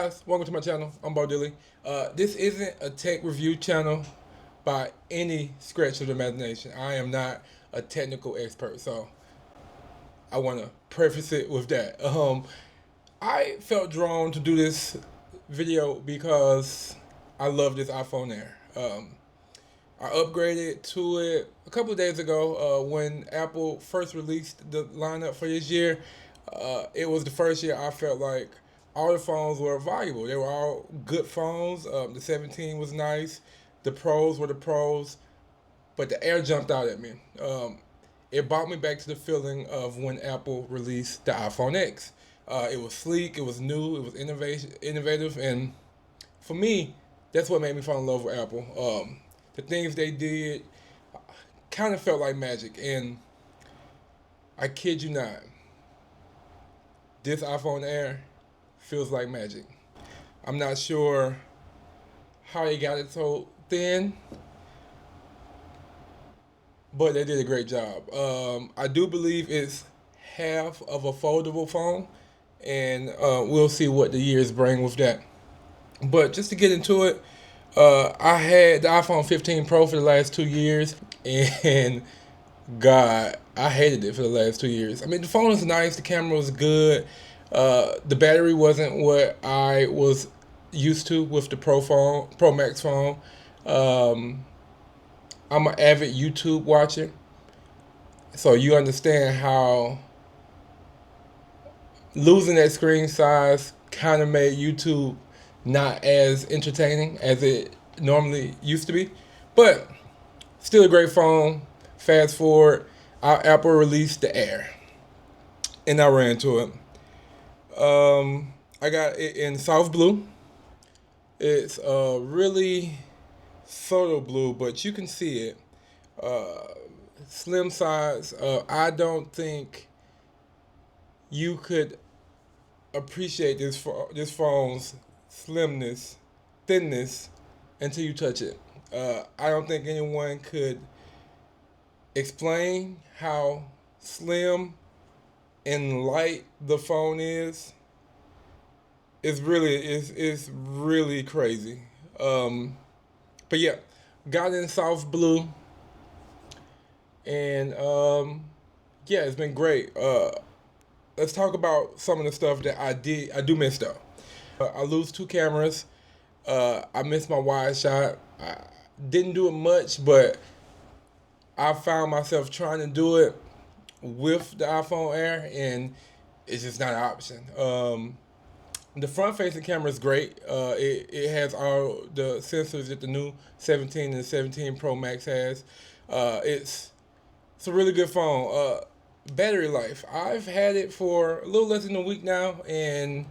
guys, welcome to my channel. I'm Bowedilly. This isn't a tech review channel by any stretch of the imagination. I am not a technical expert, so I want to preface it with that. I felt drawn to do this video because I love this iPhone Air. I upgraded to it a couple of days ago when Apple first released the lineup for this year. It was the first year I felt like all the phones were valuable. They were all good phones. The 17 was nice. The Pros were the Pros, but the Air jumped out at me. It brought me back to the feeling of when Apple released the iPhone X. It was sleek, it was new, it was innovative, and for me, that's what made me fall in love with Apple. The things they did kind of felt like magic, and I kid you not, this iPhone Air feels like magic. I'm not sure how they got it so thin, but they did a great job. I do believe it's half of a foldable phone, and we'll see what the years bring with that. But just to get into it, I had the iPhone 15 Pro for the last 2 years, and God, I hated it for the last 2 years. I mean, the phone was nice, the camera was good, the battery wasn't what I was used to with the Pro Max phone. Um, I'm an avid YouTube watcher, so you understand how losing that screen size kind of made YouTube not as entertaining as it normally used to be. But still a great phone. Fast forward, Apple released the Air, and I ran to it. I got it in soft blue. It's really subtle blue, but you can see it. Uh, Slim size. I don't think you could appreciate this phone's slimness, thinness, until you touch it. I don't think anyone could explain how slim and light the phone is. It's really crazy. But yeah, got in soft blue, and yeah, it's been great. Let's talk about some of the stuff that I do miss though. I lose two cameras. I missed my wide shot. I didn't do it much, but I found myself trying to do it with the iPhone Air, and it's just not an option. The front-facing camera is great. It has all the sensors that the new 17 and 17 Pro Max has. It's a really good phone. Battery life. I've had it for a little less than a week now, and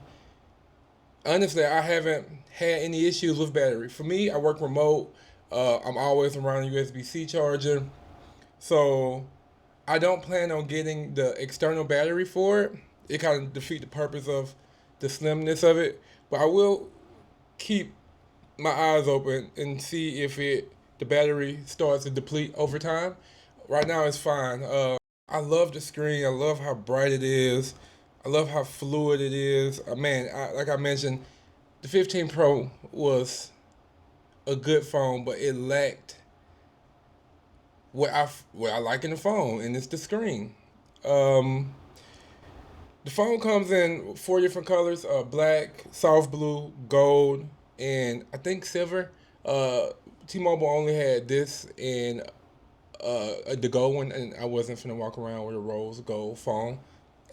honestly, I haven't had any issues with battery. For me, I work remote. I'm always around a USB-C charger, so I don't plan on getting the external battery for it. It kind of defeats the purpose of the slimness of it. But I will keep my eyes open and see if the battery starts to deplete over time. Right now, it's fine. I love the screen. I love how bright it is. I love how fluid it is. Man, like I mentioned, the 15 Pro was a good phone, but it lacked what I like in the phone, and it's the screen. Um, the phone comes in four different colors: black, soft blue, gold, and I think silver. Uh, T-Mobile only had this and the gold one, and I wasn't finna walk around with a rose gold phone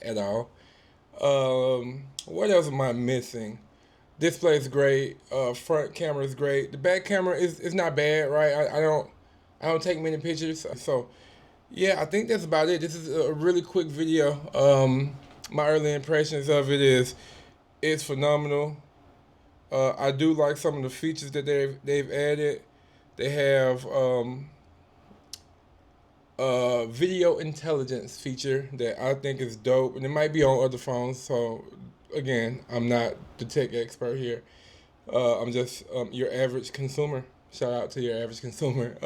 at all. What else am I missing? Display is great. Front camera is great. The back camera is not bad, right? I don't take many pictures, so yeah, I think that's about it. This is a really quick video. My early impressions of it is it's phenomenal. I do like some of the features that they've added. They have video intelligence feature that I think is dope, and it might be on other phones. So again, I'm not the tech expert here. I'm just your average consumer. Shout out to your average consumer.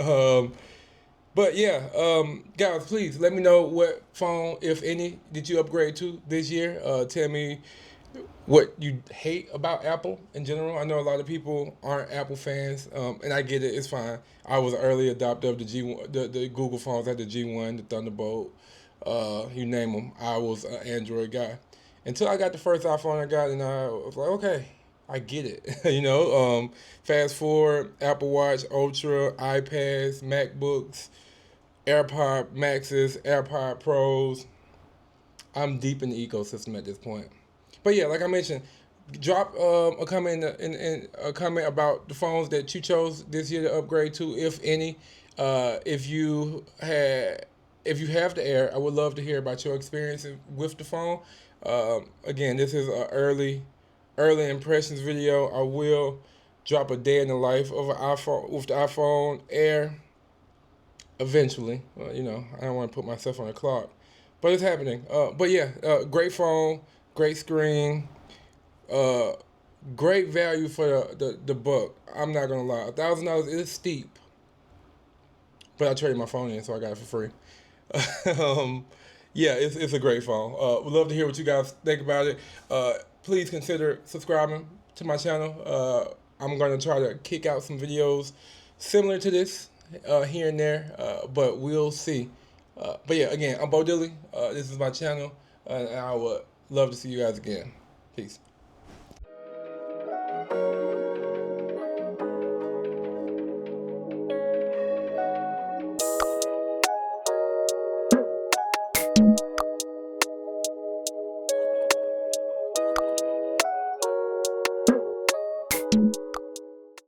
But yeah, guys, please let me know what phone, if any, did you upgrade to this year. Tell me what you hate about Apple in general. I know a lot of people aren't Apple fans, and I get it. It's fine. I was an early adopter of the G1, the Google phones. I had the G1, the Thunderbolt, you name them. I was an Android guy until I got the first iPhone I got, and I was like, okay, I get it. Fast forward, Apple Watch Ultra, iPads, MacBooks, AirPod Maxes, AirPod Pros. I'm deep in the ecosystem at this point. But yeah, like I mentioned, drop a comment in a comment about the phones that you chose this year to upgrade to, if any. If you had, if you have the Air, I would love to hear about your experience with the phone. Again, this is an early impressions video. I will drop a day in the life of an iPhone with the iPhone Air eventually. I don't want to put myself on a clock, but it's happening. But yeah, great phone, great screen, uh, great value for the buck. I'm not gonna lie, $1,000 is steep, but I traded my phone in, so I got it for free. Yeah, it's a great phone. Would love to hear what you guys think about it. Please consider subscribing to my channel. I'm gonna try to kick out some videos similar to this here and there, but we'll see. But yeah, again, I'm Bowedilly. This is my channel, and I would love to see you guys again. Peace.